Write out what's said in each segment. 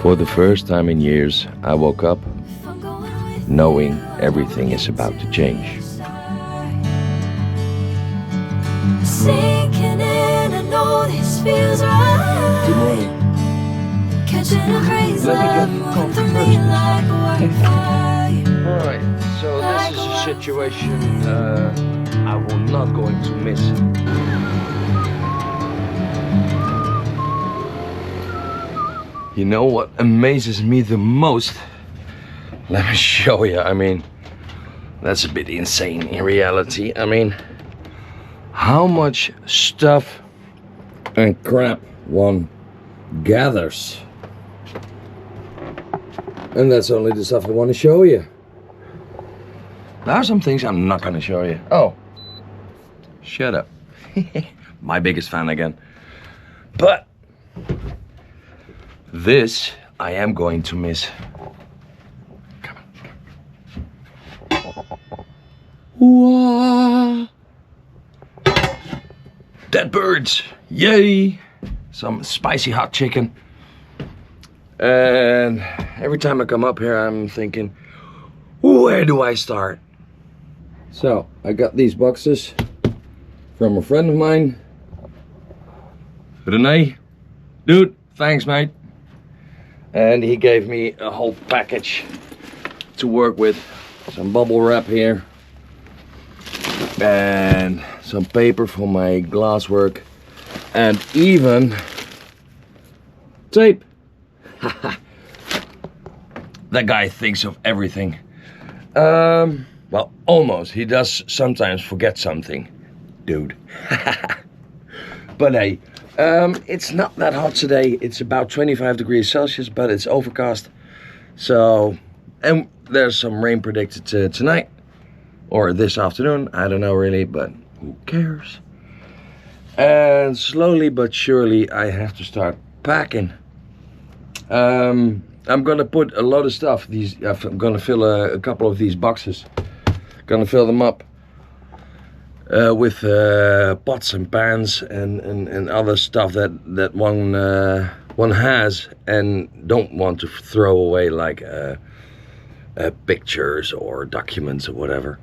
For the first time in years, I woke up knowing everything is about to change. Sinking in, I know this feels right. Good morning. Catching a crazy Let me get love coffee moving first. me like wildfire. Alright, so this is a situation I will not going to miss. You know what amazes me the most? Let me show you. I mean, that's a bit insane in reality. I mean, how much stuff and crap one gathers. And that's only the stuff I want to show you. There are some things I'm not going to show you. Oh, shut up. My biggest fan again. But this I am going to miss. Come on. Dead birds. Yay. Some spicy hot chicken. And every time I come up here, I'm thinking, where do I start? So I got these boxes from a friend of mine, Rene. Dude, thanks, mate. And he gave me a whole package to work with. Some bubble wrap here. And some paper for my glasswork. And even tape. That guy thinks of everything. Well, almost. He does sometimes forget something. Dude. But hey. It's not that hot today. It's about 25 degrees Celsius, but it's overcast. So, and there's some rain predicted tonight or this afternoon. I don't know really, but who cares? And slowly but surely, I have to start packing. I'm gonna put a lot of stuff. I'm gonna fill a couple of these boxes. Gonna fill them up. With pots and pans and other stuff that one has and don't want to throw away, like pictures or documents or whatever,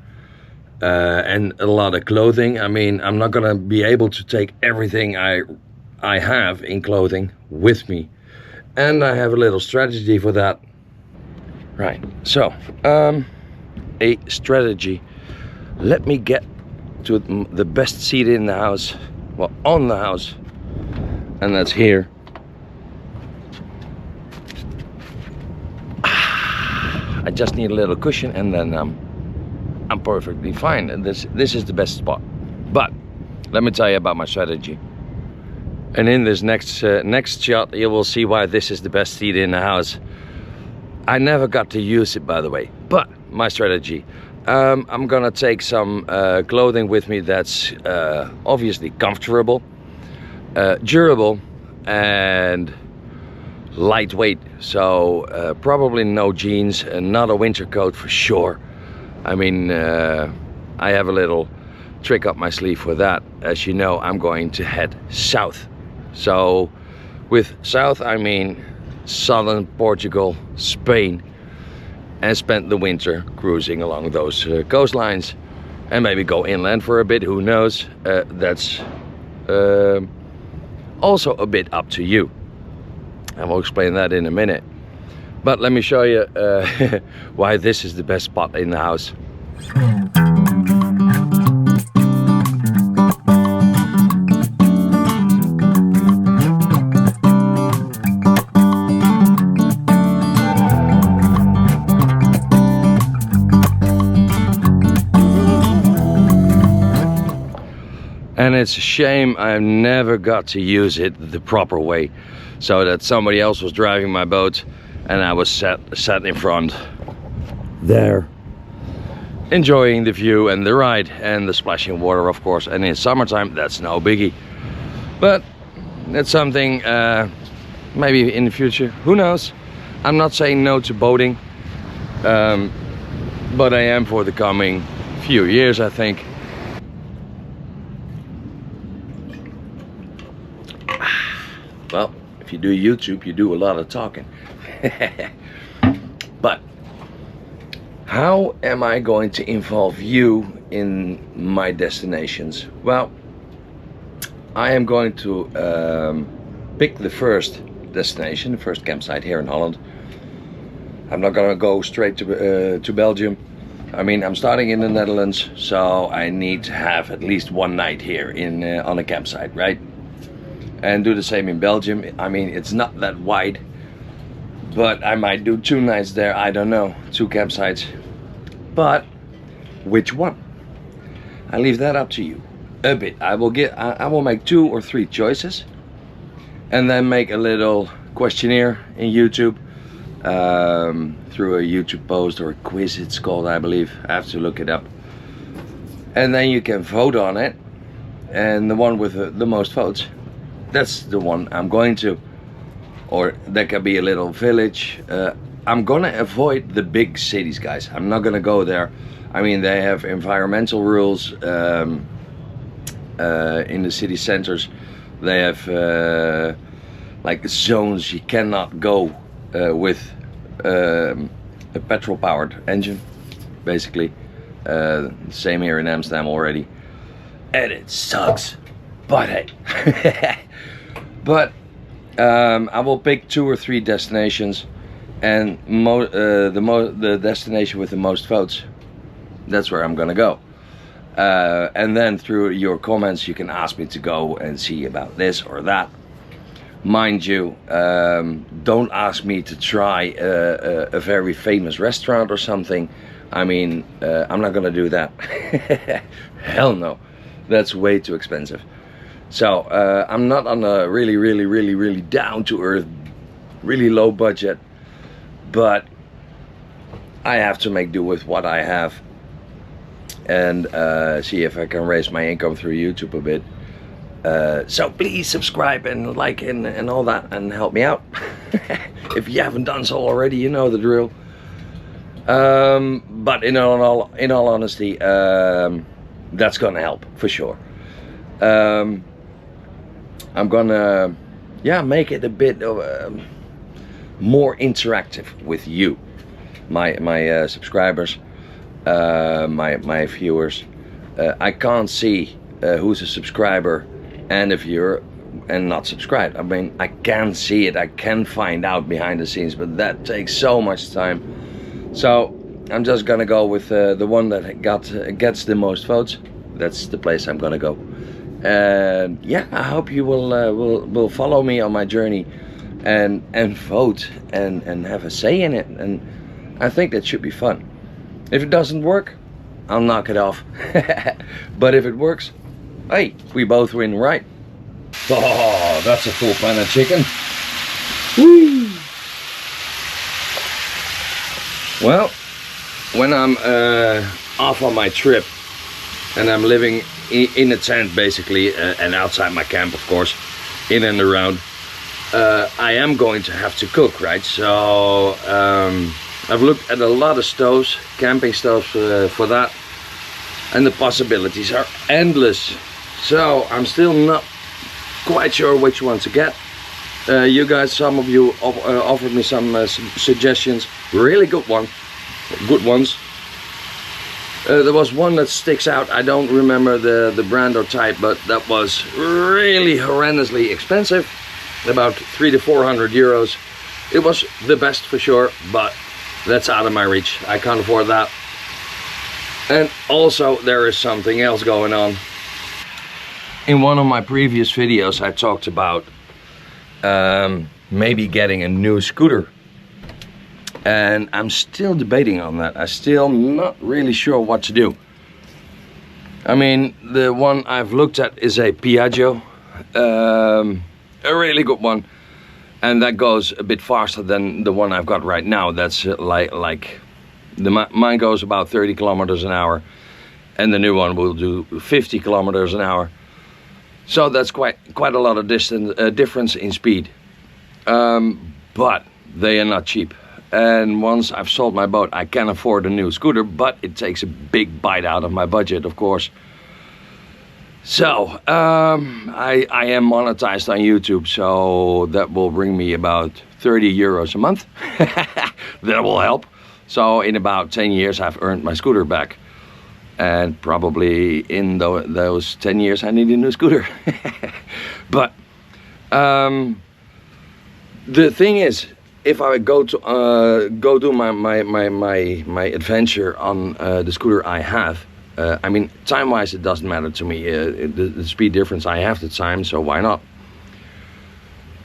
and a lot of clothing. I mean, I'm not gonna be able to take everything I have in clothing with me, and I have a little strategy for that. Right, so a strategy. Let me get to the best seat in the house, well, on the house, and that's here. I just need a little cushion, and then I'm perfectly fine. And this is the best spot. But let me tell you about my strategy. And in this next shot, you will see why this is the best seat in the house. I never got to use it, by the way. But my strategy. I'm gonna take some clothing with me that's obviously comfortable, durable, and lightweight. So probably no jeans and not a winter coat for sure. I mean, I have a little trick up my sleeve for that. As you know, I'm going to head south. So with south, I mean southern Portugal, Spain. And spent the winter cruising along those coastlines, and maybe go inland for a bit, who knows. That's also a bit up to you, and we'll explain that in a minute. But let me show you why this is the best spot in the house. And it's a shame I never got to use it the proper way, so that somebody else was driving my boat and I was sat in front there, enjoying the view and the ride and the splashing water, of course. And in summertime, that's no biggie. But that's something maybe in the future, who knows. I'm not saying no to boating, but I am for the coming few years, I think. Well, If you do YouTube, you do a lot of talking. But how am I going to involve you in my destinations? Well, I am going to pick the first destination, the first campsite here in Holland. I'm not gonna go straight to Belgium. I mean, I'm starting in the Netherlands, so I need to have at least one night here in on a campsite, right? And do the same in Belgium. I mean, it's not that wide, but I might do 2 nights there. I don't know, 2 campsites. But which one? I leave that up to you a bit. I will make 2 or 3 choices, and then make a little questionnaire in YouTube. Through a YouTube post or a quiz, it's called, I believe. I have to look it up. And then you can vote on it, and the one with the most votes, that's the one I'm going to. Or there can be a little village. I'm gonna avoid the big cities, guys. I'm not gonna go there. I mean, they have environmental rules in the city centers. They have like zones you cannot go with a petrol-powered engine, basically. Same here in Amsterdam already, and it sucks. But hey, but I will pick 2 or 3 destinations, and the destination with the most votes, that's where I'm gonna go. And then through your comments, you can ask me to go and see about this or that. Mind you, don't ask me to try a very famous restaurant or something. I mean, I'm not gonna do that. Hell no, that's way too expensive. So I'm not on a really down to earth, really low budget, but I have to make do with what I have, and see if I can raise my income through YouTube a bit. So please subscribe and like and all that, and help me out. If you haven't done so already, you know the drill. But in all honesty, that's gonna help for sure. I'm gonna, yeah, make it a bit of more interactive with you, my subscribers, my viewers. I can't see who's a subscriber and a viewer and not subscribed. I mean, I can see it, I can find out behind the scenes, but that takes so much time. So I'm just gonna go with the one that gets the most votes. That's the place I'm gonna go. And yeah, I hope you will follow me on my journey and vote and have a say in it. And I think that should be fun. If it doesn't work, I'll knock it off. But if it works, hey, we both win, right? Oh, that's a full pan of chicken. Woo! Well, when I'm off on my trip and I'm living in a tent basically, and outside my camp, of course, in and around, I am going to have to cook, right? So I've looked at a lot of stoves, camping stoves for that, and the possibilities are endless. So I'm still not quite sure which one to get. You guys, some of you offered me some suggestions, really good ones. There was one that sticks out. I don't remember the brand or type, but that was really horrendously expensive, about 300 to 400 euros. It was the best for sure, but that's out of my reach. I can't afford that. And also there is something else going on. In one of my previous videos I talked about maybe getting a new scooter. And I'm still debating on that. I'm still not really sure what to do. I mean, the one I've looked at is a Piaggio, a really good one, and that goes a bit faster than the one I've got right now. That's mine goes about 30 kilometers an hour, and the new one will do 50 kilometers an hour. So that's quite a lot of difference in speed. But they are not cheap. And once I've sold my boat, I can afford a new scooter, but it takes a big bite out of my budget, of course. So I am monetized on YouTube, so that will bring me about 30 euros a month. That will help. So in about 10 years I've earned my scooter back, and probably in those 10 years I need a new scooter. But the thing is, if I go do my adventure on the scooter I have, I mean, time-wise it doesn't matter to me. The speed difference, I have the time, so why not?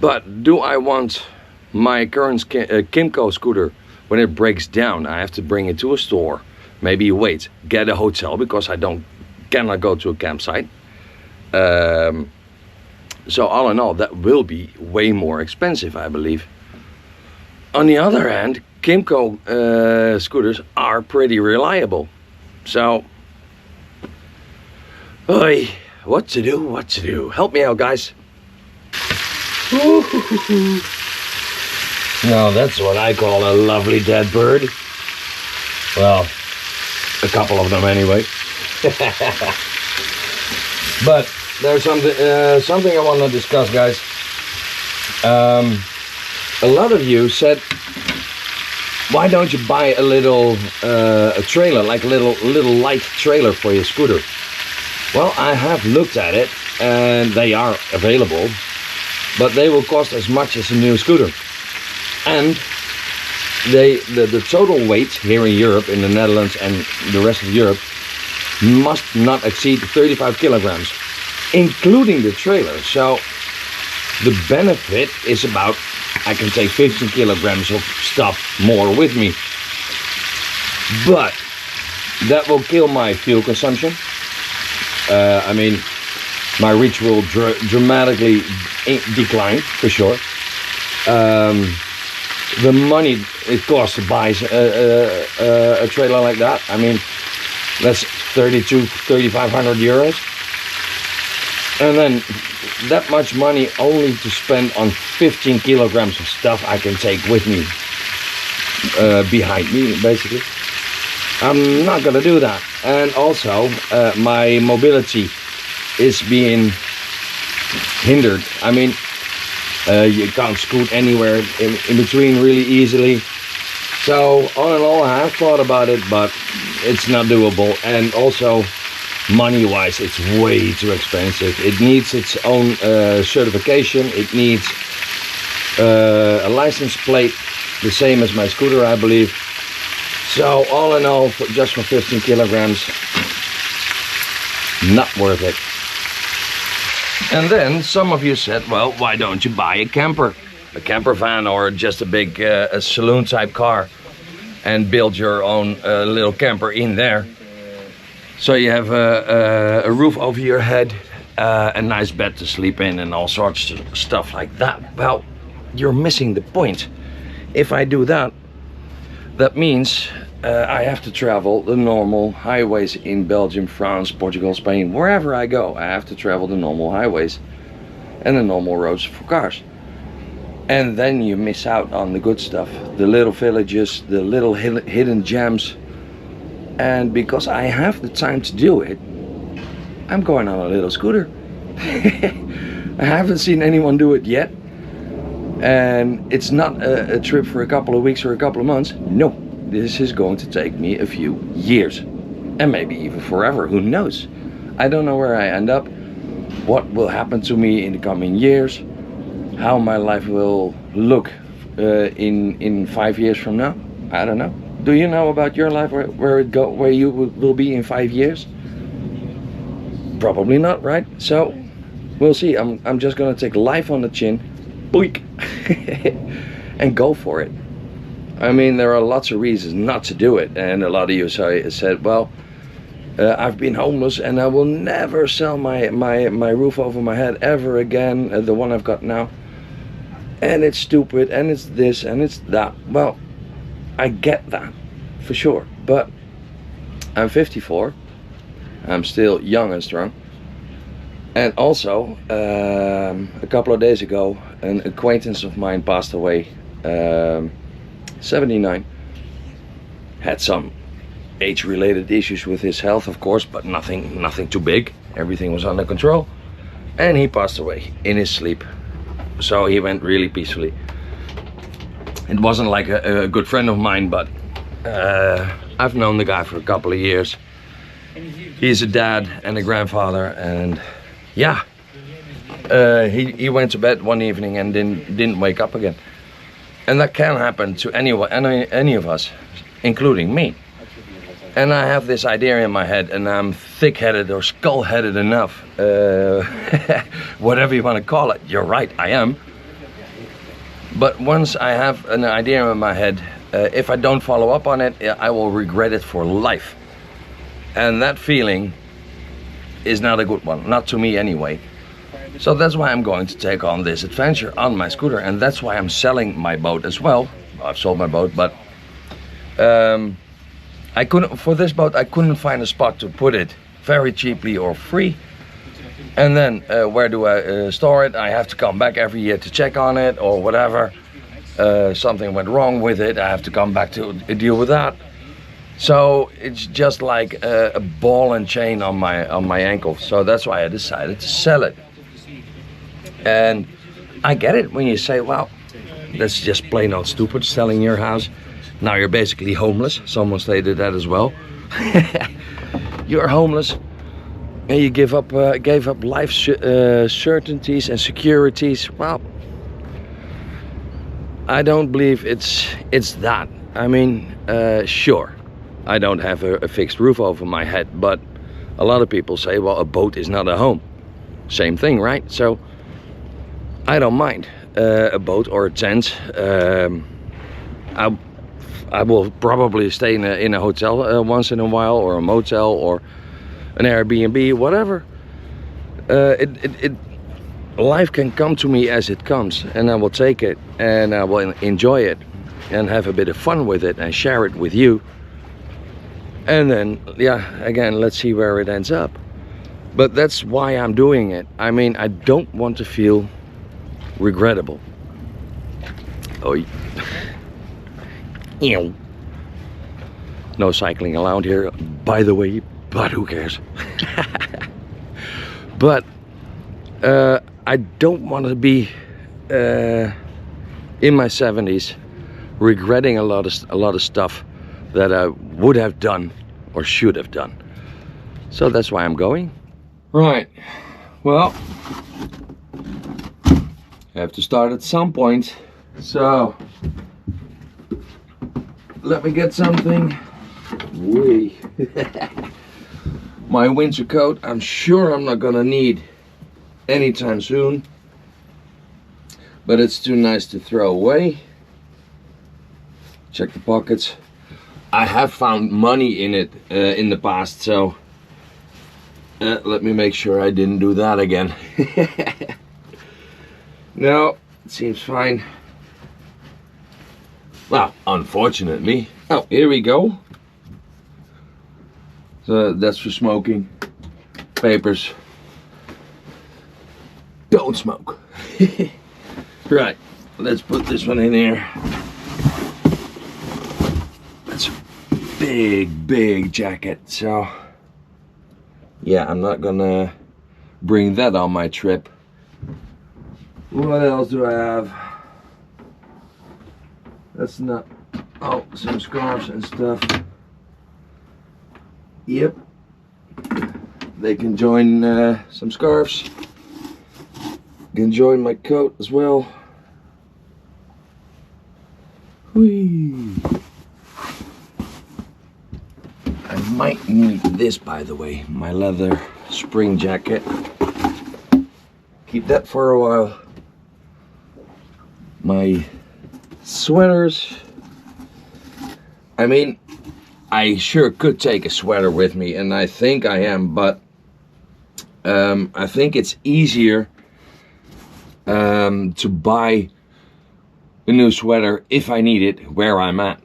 But do I want my current Kymco scooter, when it breaks down, I have to bring it to a store, maybe wait, get a hotel, because I cannot go to a campsite. So all in all, that will be way more expensive, I believe. On the other hand, Kymco scooters are pretty reliable. So, oy, what to do? Help me out, guys. Now that's what I call a lovely dead bird. Well, a couple of them anyway. But there's something I want to discuss, guys. A lot of you said, why don't you buy a little a trailer, like a little light trailer for your scooter? Well, I have looked at it, and they are available, but they will cost as much as a new scooter. And the total weight here in Europe, in the Netherlands and the rest of Europe, must not exceed 35 kilograms, including the trailer. So the benefit is about, I can take 15 kilograms of stuff more with me. But that will kill my fuel consumption. I mean, my reach will dramatically decline, for sure. The money it costs to buy a trailer like that, I mean, that's 3,500 euros. And then that much money only to spend on 15 kilograms of stuff I can take with me, behind me, basically. I'm not gonna do that. And also, my mobility is being hindered. I mean, you can't scoot anywhere in between really easily. So all in all, I have thought about it, but it's not doable. And also, money-wise, it's way too expensive. It needs its own certification. It needs a license plate, the same as my scooter, I believe. So all in all, just for 15 kilograms, not worth it. And then some of you said, well, why don't you buy a camper van, or just a big a saloon type car, and build your own little camper in there. So you have a roof over your head, a nice bed to sleep in, and all sorts of stuff like that. Well, you're missing the point. If I do that, that means I have to travel the normal highways in Belgium, France, Portugal, Spain, wherever I go. I have to travel the normal highways and the normal roads for cars. And then you miss out on the good stuff, the little villages, the little hidden gems. And because I have the time to do it, I'm going on a little scooter. I haven't seen anyone do it yet. And it's not a trip for a couple of weeks or a couple of months. No, this is going to take me a few years. And maybe even forever, who knows? I don't know where I end up, what will happen to me in the coming years, how my life will look in 5 years from now. I don't know. Do you know about your life, where you will be in 5 years? Probably not, right? So we'll see. I'm just gonna take life on the chin, boink, and go for it. I mean, there are lots of reasons not to do it, and a lot of you said, well, I've been homeless and I will never sell my roof over my head ever again, the one I've got now, and it's stupid, and it's this and it's that. Well, I get that, for sure, but I'm 54, I'm still young and strong. And also, a couple of days ago, an acquaintance of mine passed away, 79, had some age-related issues with his health, of course, but nothing too big. everything was under control, and he passed away in his sleep. So he went really peacefully. It wasn't like a good friend of mine, but I've known the guy for a couple of years. He's a dad and a grandfather, and yeah, he went to bed one evening and didn't wake up again. And that can happen to anyone, any of us, including me. And I have this idea in my head, and I'm thick-headed or skull-headed enough, whatever you want to call it. You're right, I am. But once I have an idea in my head, if I don't follow up on it, I will regret it for life. And that feeling is not a good one, not to me anyway. So that's why I'm going to take on this adventure on my scooter, and that's why I'm selling my boat as well. I've sold my boat, but I couldn't, for this boat, I couldn't find a spot to put it very cheaply or free. And then where do I store it? I have to come back every year to check on it or whatever. Something went wrong with it, I have to come back to deal with that. So it's just like a ball and chain on my ankle. So that's why I decided to sell it. And I get it when you say, well, that's just plain old stupid, selling your house. Now you're basically homeless. Someone stated that as well. You're homeless, and you gave up life certainties and securities. Well, I don't believe it's that. I mean, sure, I don't have a fixed roof over my head, but a lot of people say, well, a boat is not a home. Same thing, right? So I don't mind a boat or a tent. I will probably stay in a hotel once in a while, or a motel, or an Airbnb, whatever. Life can come to me as it comes, and I will take it, and I will enjoy it, and have a bit of fun with it, and share it with you. And then, yeah, again, let's see where it ends up. But that's why I'm doing it. I mean, I don't want to feel regrettable. Oh, ew. No cycling allowed here, by the way, but who cares? But I don't want to be in my 70s regretting a lot of stuff that I would have done or should have done. So that's why I'm going. Right. Well, I have to start at some point. So let me get something. Wee. My winter coat, I'm sure I'm not gonna need anytime soon, but it's too nice to throw away. Check the pockets. I have found money in it in the past, so let me make sure I didn't do that again. No, it seems fine. Well, unfortunately. Oh, here we go. So that's for smoking. Papers. Don't smoke. Right, let's put this one in here. That's a big jacket, so yeah, I'm not gonna bring that on my trip. What else do I have? That's not, oh, some scarves and stuff. Yep, they can join some scarves. Can join my coat as well. Whee. I might need this, by the way, my leather spring jacket. Keep that for a while. My sweaters. I mean, I sure could take a sweater with me, and I think I am, but I think it's easier to buy a new sweater if I need it where I'm at.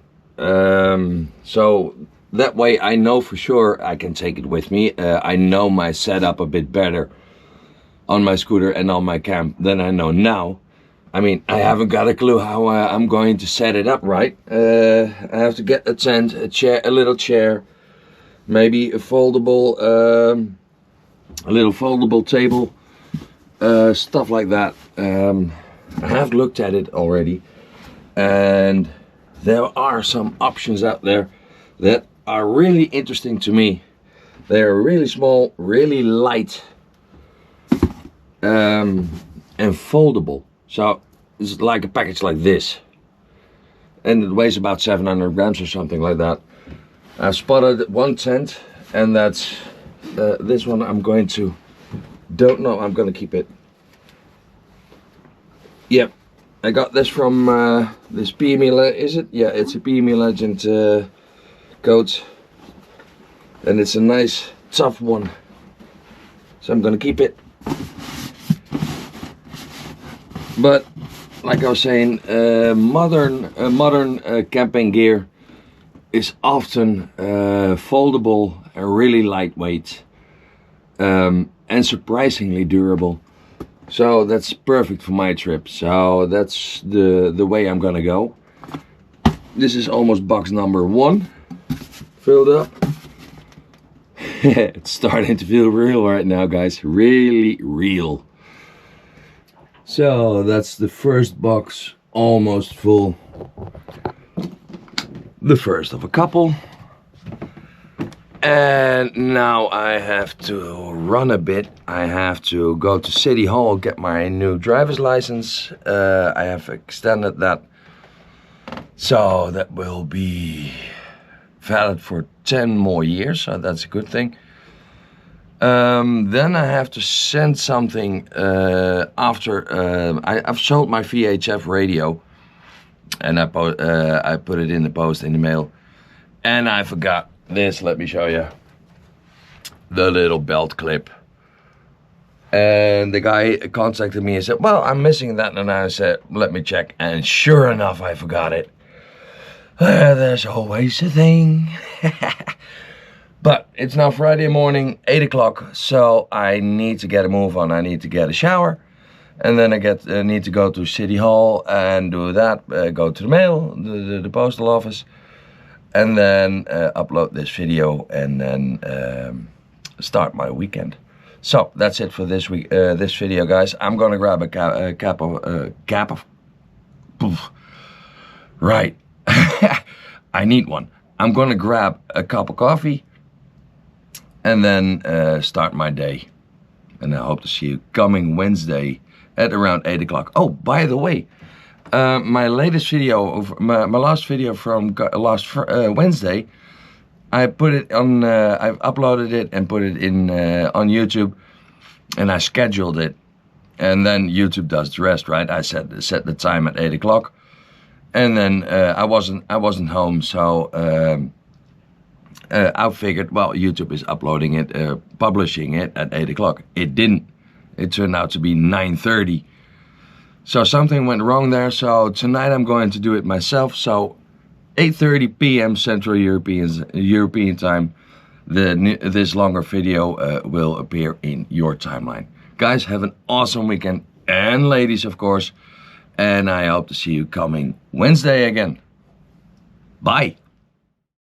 So that way I know for sure I can take it with me. I know my setup a bit better on my scooter and on my camp than I know now. I mean, I haven't got a clue how I'm going to set it up right. I have to get a tent, a chair, a little chair, maybe a foldable a little foldable table, stuff like that. I have looked at it already, and there are some options out there that are really interesting to me. They are really small, really light, and foldable. So it's like a package like this, and it weighs about 700 grams or something like that. I've spotted one tent, and that's this one. I'm going to keep it. Yep, I got this from this PME, is it? Yeah, it's a PME Legend coat, and it's a nice tough one, so I'm gonna keep it. But like I was saying, modern camping gear is often foldable and really lightweight, and surprisingly durable. So that's perfect for my trip. So that's the way I'm gonna go. This is almost box number 1 filled up. It's starting to feel real right now, guys. Really real. So that's the first box, almost full. The first of a couple. And now I have to run a bit. I have to go to City Hall, get my new driver's license. I have extended that, so that will be valid for 10 more years, so that's a good thing. Then I have to send something after I've sold my VHF radio, and I put it in the post, in the mail, and I forgot this. Let me show you the little belt clip. And the guy contacted me and said, well, I'm missing that, and I said, let me check, and sure enough I forgot it. There's always a thing. But it's now Friday morning, 8 o'clock, so I need to get a move on. I need to get a shower, and then I need to go to City Hall and do that, go to the mail, the postal office, and then upload this video, and then start my weekend. So that's it for this week, this video, guys. I'm gonna grab a cap of right. I need one. I'm gonna grab a cup of coffee, and then start my day. And I hope to see you coming Wednesday at around 8 o'clock. Oh, by the way, my latest video, my last video from last Wednesday, I put it on, I've uploaded it and put it in on YouTube, and I scheduled it, and then YouTube does the rest, right? I set the time at 8 o'clock, and then I wasn't home, so I figured, well, YouTube is uploading it, publishing it at 8 o'clock. It didn't. It turned out to be 9:30. So something went wrong there. So tonight I'm going to do it myself. So 8:30 p.m. Central European time, this longer video will appear in your timeline. Guys, have an awesome weekend, and ladies, of course. And I hope to see you coming Wednesday again. Bye.